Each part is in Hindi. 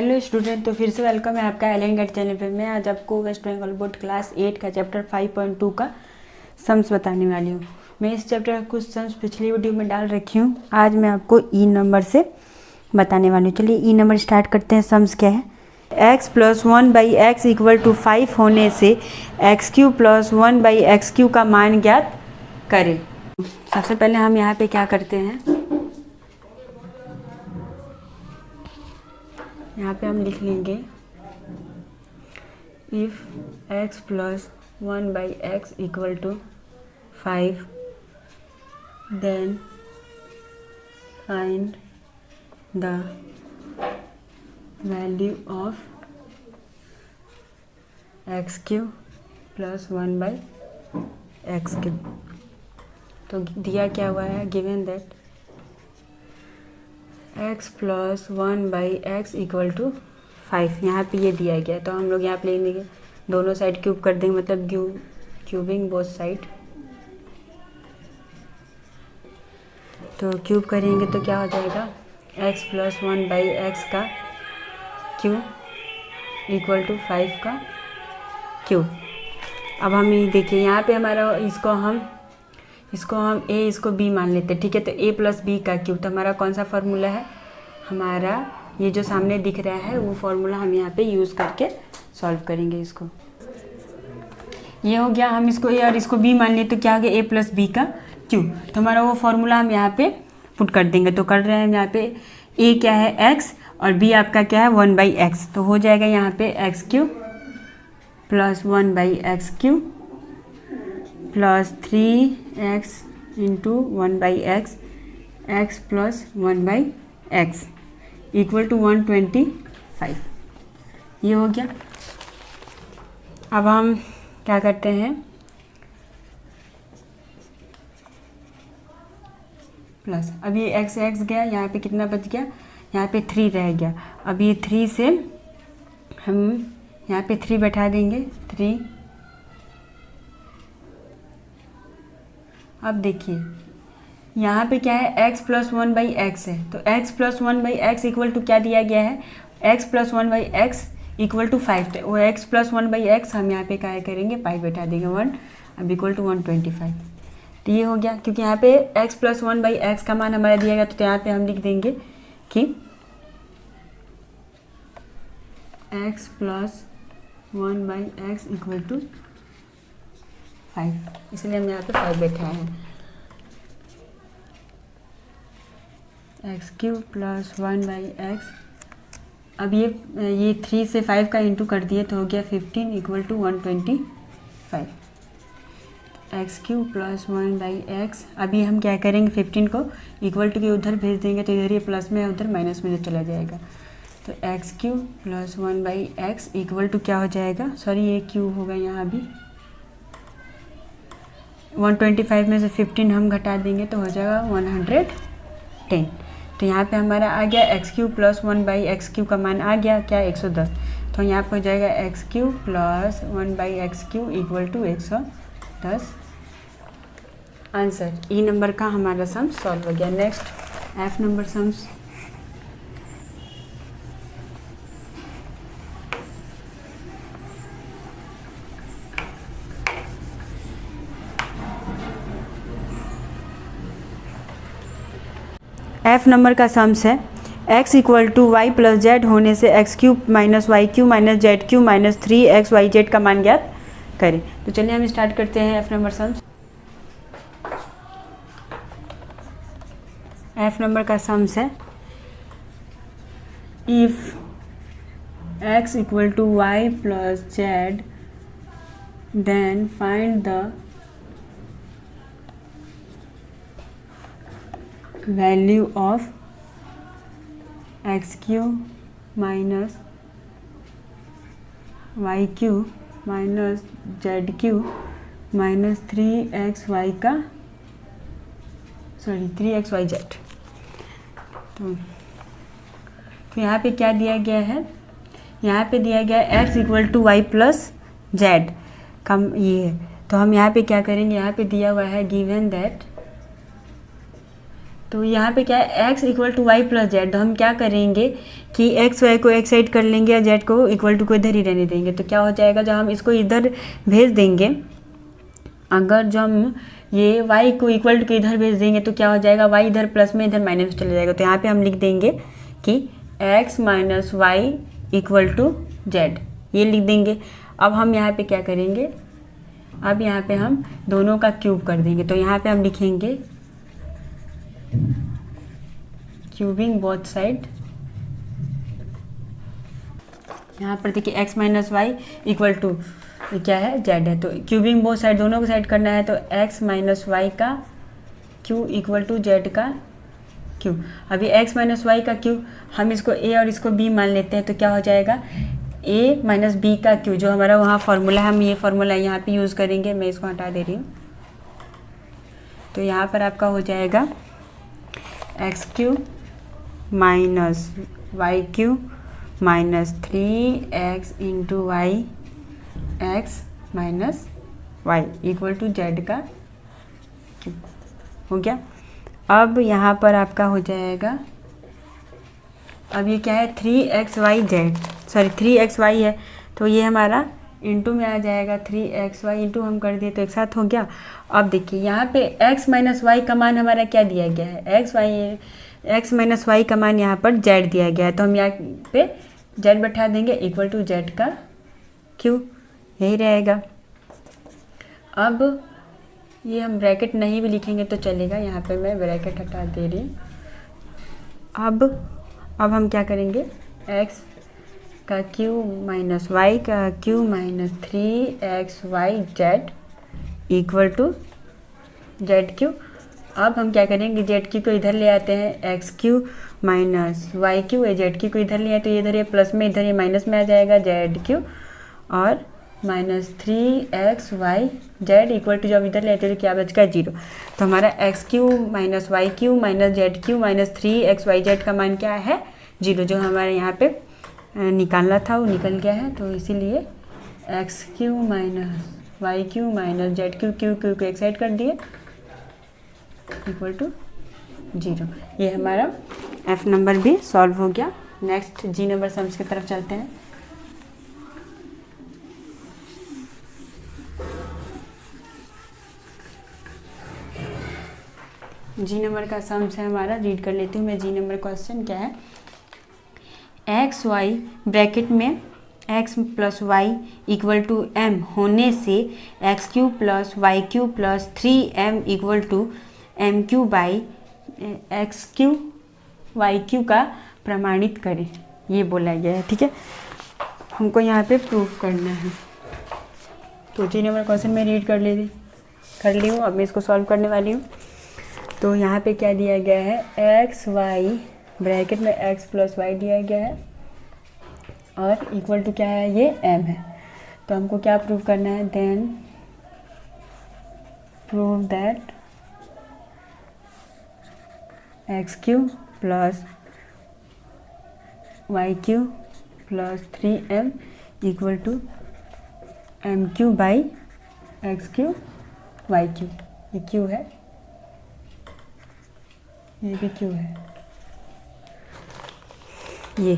हेलो स्टूडेंट, तो फिर से वेलकम है आपका एलियन गाइड चैनल पे। मैं आज आपको वेस्ट बंगाल बोर्ड क्लास 8 का चैप्टर 5.2 का सम्स बताने वाली हूँ। मैं इस चैप्टर का कुछ सम्स पिछली वीडियो में डाल रखी हूँ। आज मैं आपको ई नंबर से बताने वाली हूँ। चलिए ई नंबर स्टार्ट करते हैं। सम्स क्या है? x plus 1/x equal to 5 होने से x³ प्लस 1/x³ का मान ज्ञात करें। सबसे पहले हम यहाँ पे क्या करते हैं, यहाँ पे हम लिख लेंगे if x plus 1/x equal to 5 then find the value of x³ plus 1/x³। तो दिया क्या हुआ है, given that x plus 1/x equal to 5। यहाँ पे ये दिया गया है, तो हम लोग यहाँ पे लेंगे, दोनों साइड क्यूब कर देंगे, मतलब क्यूबिंग बोथ साइड। तो क्यूब करेंगे तो क्या हो जाएगा, x प्लस 1/x का क्यूब इक्वल टू 5 का क्यूब। अब हम ये देखिए, यहाँ पे हमारा इसको हम a इसको b मान लेते हैं, ठीक है। तो a प्लस b का क्यूब, तो हमारा कौन सा फार्मूला है, हमारा ये जो सामने दिख रहा है वो फार्मूला हम यहाँ पे यूज़ करके सॉल्व करेंगे। इसको ये हो गया, हम इसको a और इसको b मान लिए, तो क्या हो गया, a प्लस b का क्यूब। तो हमारा वो फार्मूला हम यहाँ पे पुट कर देंगे। तो कर रहे हैं हम यहाँ पे, a क्या है x और b आपका क्या है 1/x। तो हो जाएगा यहाँ पे x³ plus 1/x³ plus 3x into 1/x, x plus 1/x equal to 125। ये हो गया। अब हम क्या करते हैं, प्लस, अब ये x गया, यहाँ पे कितना बच गया, यहाँ पे 3 रह गया। अब ये 3 से हम यहाँ पे 3 बैठा देंगे, 3। अब देखिए यहाँ पे क्या है, x प्लस 1/x है, तो x plus 1/x equal to क्या दिया गया है, x plus 1/x equal to 5। वो x प्लस 1/x हम यहाँ पे क्या करेंगे, 5 बैठा देंगे, 1, अब इक्वल टू 125। तो ये हो गया, क्योंकि यहाँ पे x प्लस 1/x का मान हमारा दिया गया, तो यहाँ पे हम लिख देंगे कि x plus 1/x equal to 5, इसलिए हम यहाँ पे 5 बैठा है। x³ प्लस 1/x, अब ये 3 से 5 का इंटू कर दिए, तो हो गया 15 equal to 125। x³ plus 1/x, अभी हम क्या करेंगे, 15 को इक्वल टू के उधर भेज देंगे, तो इधर ये प्लस में है, उधर माइनस में चला जाएगा। तो x³ plus 1/x equal to क्या हो जाएगा, सॉरी ये क्यूब होगा यहाँ भी, 125 में से 15 हम घटा देंगे, तो हो जाएगा 110। तो यहाँ पे हमारा आ गया x³ प्लस 1/x³ का मान आ गया क्या, 110। तो यहाँ पे हो जाएगा x³ plus 1/x³ equal to 110। Answer E number का हमारा सम सॉल्व हो गया। Next F number sums. F number का सम्स है, x equal to y plus z होने से x³ minus y³ minus z³ minus 3xyz का मान ज्ञात करें। तो चलिए हम स्टार्ट करते हैं F number sums. F number का सम्स है, if x equal to y plus z then find the value of x³ minus y³ minus z³ minus 3xyz। तो यहाँ पे क्या दिया गया है, यहाँ पे दिया गया है x equal to y plus z का ये है। तो हम यहाँ पे क्या करेंगे, यहाँ पे दिया हुआ है गिवन दैट, तो यहाँ पे क्या है, x equal to y plus z. तो हम क्या करेंगे कि x y को एक साइड कर लेंगे और z को इक्वल टू को इधर ही रहने देंगे। तो क्या हो जाएगा, जब हम इसको इधर भेज देंगे, अगर जो हम ये y को इक्वल टू के इधर भेज देंगे तो क्या हो जाएगा, y इधर प्लस में इधर माइनस में चला जाएगा। तो यहाँ पे हम लिख देंगे कि x minus y equal to z, ये लिख देंगे। अब हम यहाँ पे क्या करेंगे, अब यहाँ पे हम दोनों का क्यूब कर देंगे। तो यहाँ पे हम लिखेंगे क्यूबिंग बोथ साइड। यहाँ पर देखिए x minus y equal to क्या है, जेड है। तो क्यूबिंग बोथ साइड, दोनों को साइड करना है। तो x माइनस वाई का क्यू इक्वल टू जेड का क्यू। अभी x माइनस वाई का क्यू, हम इसको a और इसको b मान लेते हैं। तो क्या हो जाएगा, a माइनस बी का क्यू, जो हमारा वहाँ फार्मूला है, हम ये फार्मूला यहाँ पे यूज़ करेंगे। मैं इसको हटा दे रही हूँ। तो यहाँ पर आपका हो जाएगा x cube minus y cube minus 3x into y x minus y equal to z का क्यू। हो गया। अब यहाँ पर आपका हो जाएगा, अब ये क्या है, 3xy सॉरी 3xy है। तो ये हमारा इंटू में आ जाएगा, 3xy इंटू हम कर दिए तो एक साथ हो गया। अब देखिए यहाँ पे x माइनस वाई का मान हमारा क्या दिया गया है, x माइनस वाई का मान यहाँ पर z दिया गया है। तो हम यहाँ पे z बैठा देंगे इक्वल टू z का q, यही रहेगा। अब ये हम ब्रैकेट नहीं भी लिखेंगे तो चलेगा, यहाँ पे मैं ब्रैकेट हटा दे रही हूँ। अब हम क्या करेंगे, x का q माइनस वाई का q minus 3xy z equal to z cube. अब हम क्या करेंगे, जेड क्यू को इधर ले आते हैं, x cube minus y cube, z cube को इधर ले आए तो ये इधर ये प्लस में, इधर ये माइनस में आ जाएगा जेड क्यू, और minus 3xy z equal to, जब इधर ले आते तो क्या बचेगा 0। तो हमारा x cube minus y cube minus z cube minus 3xy z का मान क्या है, 0। जो हमारे यहाँ पे निकालना था वो निकल गया है। तो इसीलिए x cube minus y cube minus z cube, cube cube को एक साइड कर दिए इक्वल टू 0। ये हमारा F नंबर भी सॉल्व हो गया। नेक्स्ट G नंबर सम्स की तरफ चलते हैं। G नंबर का सम्स है हमारा, रीड कर लेती हूँ मैं। G नंबर क्वेश्चन क्या है, एक्स वाई ब्रैकेट में x plus y equal to m होने से x cube plus y cube plus 3m equal to m cube by x cube y cube का प्रमाणित करें, ये बोला गया है। ठीक है, हमको यहाँ पे प्रूफ करना है। तो जी नंबर क्वेश्चन में रीड कर ली हूँ। अब मैं इसको सॉल्व करने वाली हूँ। तो यहाँ पे क्या दिया गया है, एक्स वाई ब्रैकेट में x प्लस वाई दिया गया है और इक्वल टू क्या है, ये m है। तो हमको क्या प्रूव करना है, then prove that x cube plus y cube plus 3m equal to m cube by x cube y cube. ये क्यू है, ये भी क्यू है। ये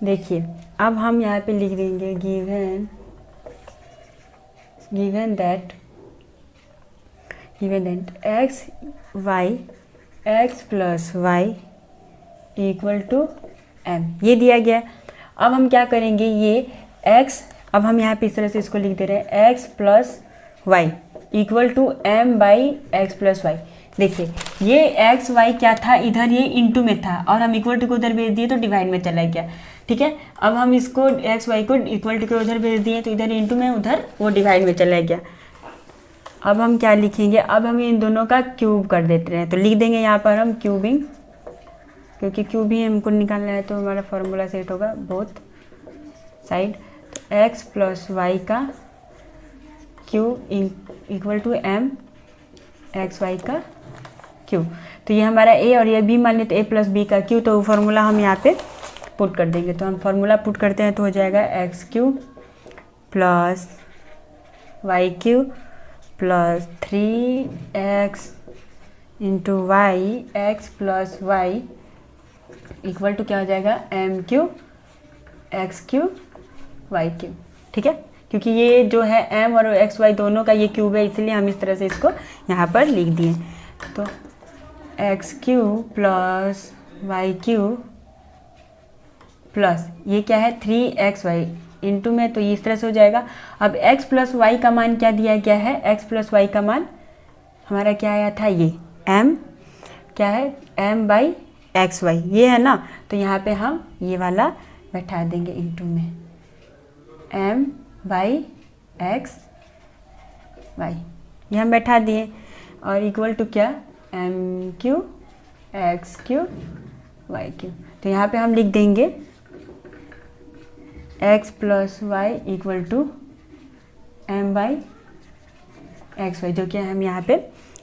देखिए, अब हम यहाँ पे लिख देंगे given that x plus y equal to m, ये दिया गया। अब हम क्या करेंगे, ये x, अब हम यहाँ पे इस तरह से इसको लिख दे रहे हैं, x plus y equal to m by x plus y. देखिए ये एक्स वाई क्या था, इधर ये इंटू में था और हम इक्वल टू को उधर भेज दिए तो डिवाइड में चला गया। ठीक है, अब हम इसको एक्स वाई को इक्वल टू के उधर भेज दिए तो इधर इंटू में, उधर वो डिवाइड में चला गया। अब हम क्या लिखेंगे, अब हम इन दोनों का क्यूब कर देते हैं। तो लिख देंगे यहाँ पर हम क्यूबिंग, क्योंकि क्यूब ही हमको निकालना है तो हमारा फॉर्मूला सेट होगा बोथ साइड। तो एक्स प्लस वाई का cube equal to m x y का क्यूब। तो ये हमारा a और ये b मान लेते, a प्लस बी का क्यू। तो फार्मूला हम यहाँ पे पुट कर देंगे। तो हम फार्मूला पुट करते हैं तो हो जाएगा x cube plus y cube plus 3x into y x plus y equal to क्या हो जाएगा m cube x cube y cube. ठीक है, क्योंकि ये जो है एम और एक्स वाई दोनों का ये क्यूब है, इसलिए हम इस तरह से इसको यहाँ पर लिख दिए। तो x cube plus y cube plus ये क्या है 3xy इंटू में, तो ये इस तरह से हो जाएगा। अब x प्लस वाई का मान क्या दिया गया है, x प्लस वाई का मान हमारा क्या आया था, ये m क्या है m बाई एक्स वाई ये है ना, तो यहाँ पे हम ये वाला बैठा देंगे इंटू में m बाई एक्स वाई, ये हम बैठा दिए और इक्वल टू क्या m cube x cube y cube. तो यहाँ पे हम लिख देंगे x plus y equal to m by x y, जो कि हम यहाँ पे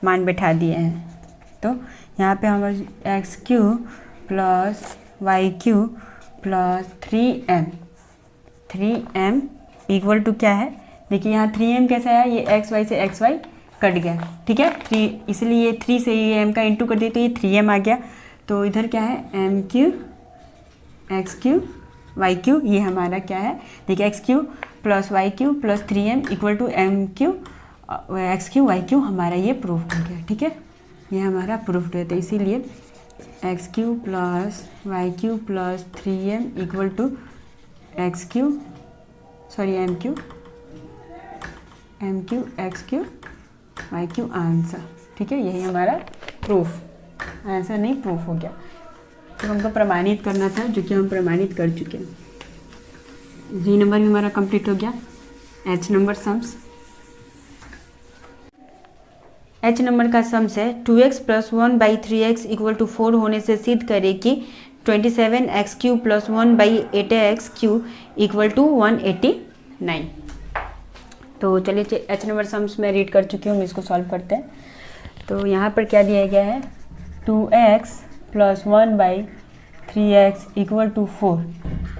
मान बैठा दिए हैं। तो यहाँ पे हम x cube plus y cube plus 3m equal to क्या है, देखिए यहाँ 3m कैसा है, ये एक्स वाई से एक्स वाई कट गया। ठीक है, 3 इसलिए ये 3 से ये m का इंटू कर दिया तो ये 3m आ गया। तो इधर क्या है m cube x cube y cube, ये हमारा क्या है देखिए x cube plus y cube plus 3m equal to m cube x cube y cube, हमारा ये प्रूफ हो गया। ठीक है, ये हमारा प्रूफ है। तो इसीलिए x cube plus y cube plus 3m equal to x cube sorry m cube x cube y cube answer. ठीक है, यही हमारा प्रूफ, आंसर नहीं प्रूफ हो गया। तो हमको प्रमाणित करना था, जो कि हम प्रमाणित कर चुके हैं। जी नंबर भी हमारा कंप्लीट हो गया। H number sums, H number का सम्स है 2x plus 1 by 3x equal to 4 होने से सिद्ध करे कि 27x cube plus 1 by 8x cube equal to 189। तो चलिए एच नंबर सम्स मैं रीड कर चुकी हूँ, इसको सॉल्व करते हैं। तो यहाँ पर क्या दिया गया है 2x plus 1 by 3x equal to 4,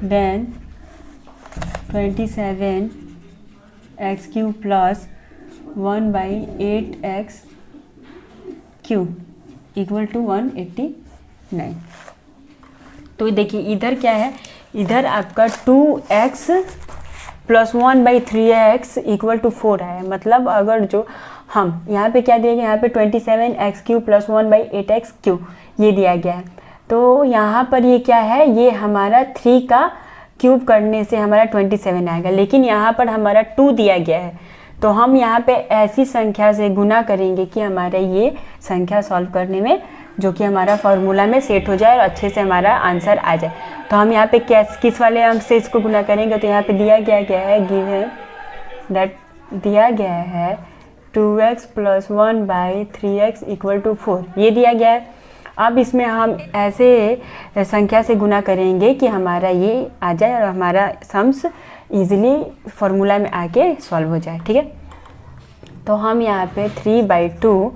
then 27x cube plus 1 by 8x cube equal to 189। तो देखिए इधर क्या है, इधर आपका 2x plus 1 by 3x equal to 4 है। मतलब अगर जो हम यहाँ पे क्या दिया गया, यहाँ पे 27x cube plus 1 by 8x Q ये दिया गया है। तो यहाँ पर ये क्या है, ये हमारा 3 का क्यूब करने से हमारा 27 आएगा, लेकिन यहाँ पर हमारा 2 दिया गया है। तो हम यहाँ पे ऐसी संख्या से गुना करेंगे कि हमारा ये संख्या सॉल्व करने में जो कि हमारा फॉर्मूला में सेट हो जाए और अच्छे से हमारा आंसर आ जाए। तो हम यहाँ पे किस वाले अंक से इसको गुना करेंगे, तो यहाँ पे दिया गया है गिवन दैट दिया गया है 2x plus 1 by 3x equal to 4, ये दिया गया है। अब इसमें हम ऐसे संख्या से गुना करेंगे कि हमारा ये आ जाए और हमारा सम्स इजीली फार्मूला में आके सॉल्व हो जाए। ठीक है, तो हम यहाँ पे 3/2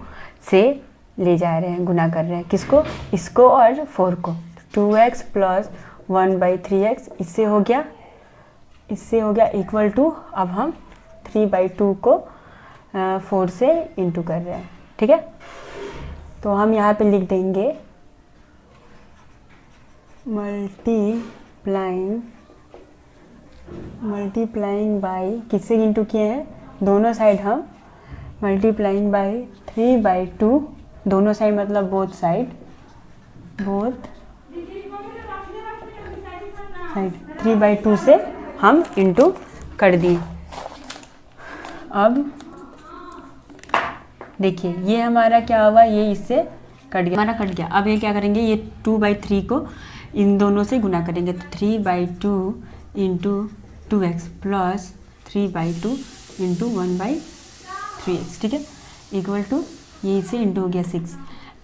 से ले जा रहे हैं, गुना कर रहे हैं किसको, इसको और 4 को। 2x प्लस 1 बाई 3x इससे हो गया इक्वल टू, अब हम 3/2 को 4 से इंटू कर रहे हैं। ठीक है, तो हम यहाँ पे लिख देंगे मल्टीप्लाइंग बाई, किससे इंटू किए हैं, दोनों साइड हम मल्टीप्लाइंग बाई 3/2, दोनों साइड मतलब बोथ साइड 3/2 से हम इंटू कर दिए। अब देखिए ये हमारा क्या हुआ, ये इससे कट गया, हमारा कट गया। अब ये क्या करेंगे, ये 2/3 को इन दोनों से गुना करेंगे। तो 3/2 into 2x plus 3/2 into 1/3x। ठीक है, इक्वल टू ये इससे इंटू हो गया 6।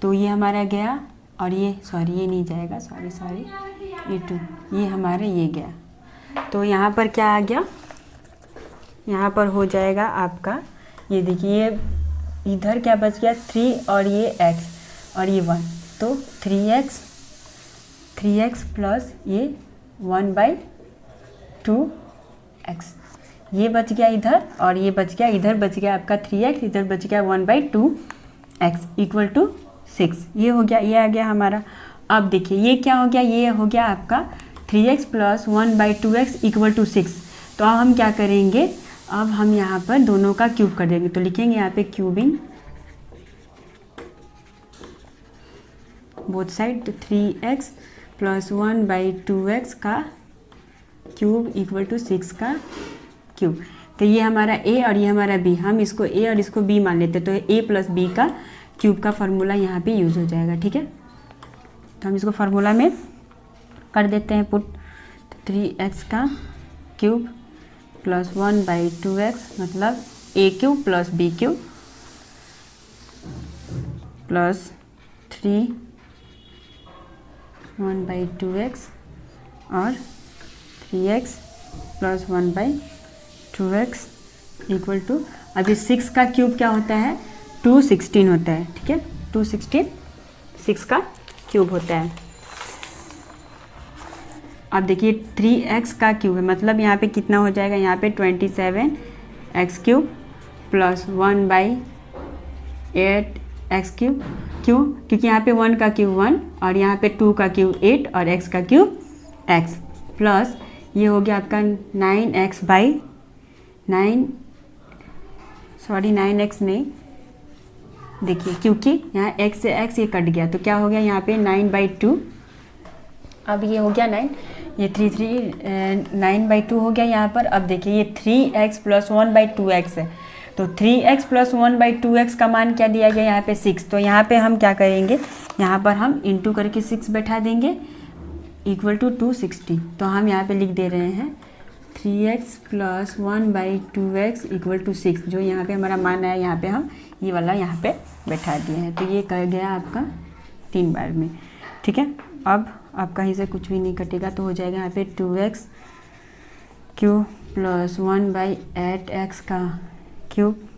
तो ये हमारा गया और ये ये नहीं जाएगा, सॉरी ये 2, ये हमारा ये गया। तो यहाँ पर क्या आ गया, यहाँ पर हो जाएगा आपका, ये देखिए इधर क्या बच गया 3 और ये x और ये 1, तो 3x प्लस ये 1/2x, ये बच गया इधर और ये बच गया, इधर बच गया आपका 3x, इधर बच गया 1/2x इक्वल टू 6, ये हो गया, ये आ गया हमारा। अब देखिए ये क्या हो गया, ये हो गया आपका 3x plus 1/2x equal to 6। तो अब हम क्या करेंगे, अब हम यहाँ पर दोनों का क्यूब कर देंगे। तो लिखेंगे यहाँ पे क्यूबिंग बोथ साइड, तो 3x प्लस 1/2x का क्यूब इक्वल टू 6 का क्यूब। तो ये हमारा a और ये हमारा b, हम इसको a और इसको b मान लेते, तो a प्लस b का क्यूब का फार्मूला यहाँ पे यूज़ हो जाएगा। ठीक है, तो हम इसको फार्मूला में कर देते हैं पुट। तो 3x का क्यूब प्लस 1/2x मतलब a cube plus b cube plus 3 1/2x और 3x plus 1/2x equal to, अभी 6 का क्यूब क्या होता है, 216 होता है। ठीक है, 216 6 का क्यूब होता है। अब देखिए 3x का क्यूब है, मतलब यहाँ पे कितना हो जाएगा, यहाँ पे 27x cube plus 1/8x cube. क्यों, क्योंकि यहाँ पे 1 का क्यूब 1 और यहाँ पे 2 का क्यूब 8 और x का क्यूब x प्लस ये हो गया आपका 9x नहीं, देखिए क्योंकि यहाँ x से x ये कट गया, तो क्या हो गया यहाँ पे 9/2। अब ये हो गया 9, ये 9/2 हो गया यहाँ पर। अब देखिए ये 3x प्लस 1/2x है, तो 3x प्लस 1/2x का मान क्या दिया गया यहाँ पे 6। तो यहाँ पे हम क्या करेंगे, यहाँ पर हम इंटू करके 6 बैठा देंगे इक्वल टू 260। तो हम यहाँ पे लिख दे रहे हैं 3x plus 1/2x equal to 6, जो यहाँ पे हमारा मान आया, यहाँ पे हम ये वाला यहाँ पे बैठा दिए हैं। तो ये कर गया आपका 3 बार में। ठीक है, अब आप कहीं से कुछ भी नहीं कटेगा, तो हो जाएगा यहाँ पे 2x क्यूब प्लस 1/8x का क्यूब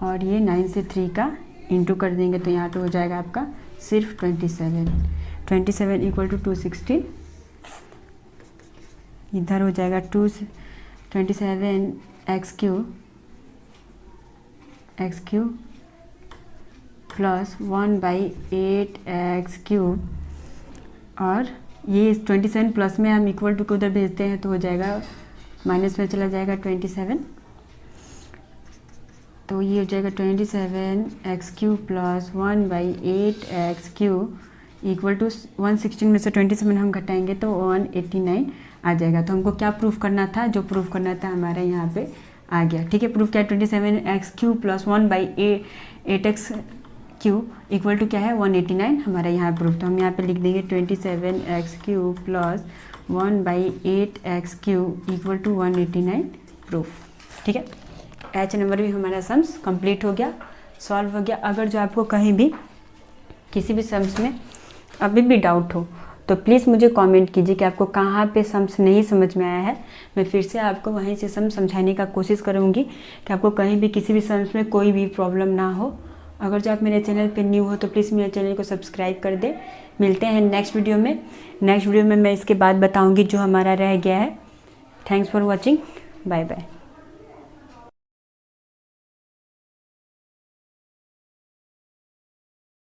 और ये 9 से 3 का इंटू कर देंगे, तो यहाँ पे हो जाएगा आपका सिर्फ 27 इक्वल टू 216। इधर हो जाएगा 27x cube plus 1/8x cube और ये 27 प्लस में हम इक्वल टू को उधर भेजते हैं, तो हो जाएगा माइनस में चला जाएगा 27। तो ये हो जाएगा 27x cube plus 1/8x cube equal to 116 में से 27 हम घटाएंगे तो 189 आ जाएगा। तो हमको क्या प्रूफ करना था, जो प्रूफ करना था हमारा यहाँ पे आ गया। ठीक है, प्रूफ क्या है, 27x cube plus 1/8x cube equal to क्या है 189 हमारा यहाँ प्रूफ। तो हम यहाँ पे लिख देंगे 27x cube plus 1/8x cube equal to 189 proof. ठीक है, एच नंबर भी हमारा सम्स कंप्लीट हो गया, सॉल्व हो गया। अगर जो आपको कहीं भी किसी भी सम्स में अभी भी डाउट हो तो प्लीज़ मुझे कमेंट कीजिए कि आपको कहाँ पे सम्स नहीं समझ में आया है। मैं फिर से आपको वहीं से सम समझाने का कोशिश करूँगी कि आपको कहीं भी किसी भी सम्स में कोई भी प्रॉब्लम ना हो। अगर जो आप मेरे चैनल पे न्यू हो तो प्लीज़ मेरे चैनल को सब्सक्राइब कर दें। मिलते हैं नेक्स्ट वीडियो में। नेक्स्ट वीडियो में मैं इसके बाद बताऊँगी जो हमारा रह गया है। Thanks for watching, bye bye.